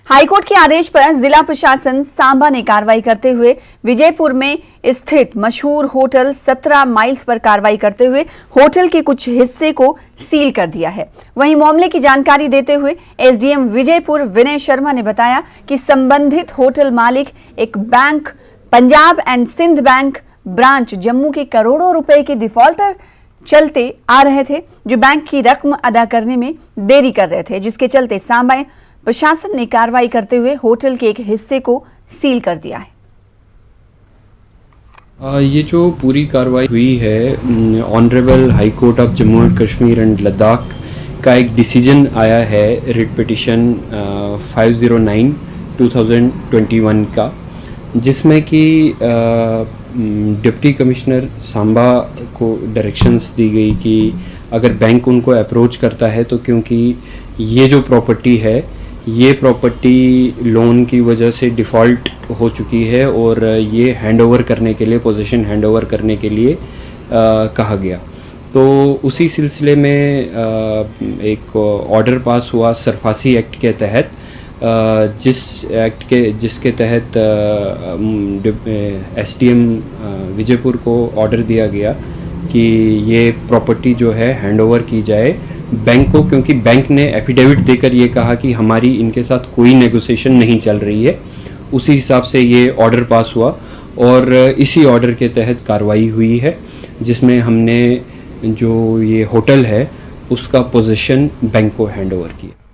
High court के आदेश पर जिला प्रशासन सांबा ने कार्रवाई करते हुए विजयपुर में स्थित मशहूर होटल 17 माइल्स पर कार्रवाई करते हुए होटल के कुछ हिस्से को सील कर दिया है। वहीं मामले की जानकारी देते हुए एसडीएम विजयपुर विनय शर्मा ने बताया कि संबंधित होटल मालिक एक bank Punjab and Sind bank branch Jammu के करोड़ों रुपए के डिफॉल्टर चलते आ रहे थे, जो बैंक की रकम अदा करने में देरी कर रहे थे, जिसके चलते सांबा प्रशासन ने कार्रवाई करते हुए होटल के एक हिस्से को सील कर दिया है। ये जो पूरी कार्रवाई हुई है, honourable high court of Jammu and Kashmir and Ladakh का एक डिसीजन आया है रिट पिटिशन 509/2021 का, जिसमें कि डिप्टी कमिश्नर सांबा को डायरेक्शंस दी गई कि अगर बैंक उनको अप्रोच करता है तो क्योंकि ये जो प्रॉपर्टी है ये प्रॉपर्टी लोन की वजह से डिफ़ॉल्ट हो चुकी है और ये हैंडओवर करने के लिए पोजीशन हैंडओवर करने के लिए कहा गया। तो उसी सिलसिले में एक ऑर्डर पास हुआ सरफासी एक्ट के तहत, जिसके तहत एसडीएम विजयपुर को ऑर्डर दिया गया कि ये प्रॉपर्टी जो है हैंडओवर की जाए बैंक को, क्योंकि बैंक ने एफिडेविट देकर ये कहा कि हमारी इनके साथ कोई नेगोशिएशन नहीं चल रही है। उसी हिसाब से ये ऑर्डर पास हुआ और इसी ऑर्डर के तहत कार्रवाई हुई है, जिसमें हमने जो ये होटल है उसका पोजीशन बैंक को हैंडओवर किया।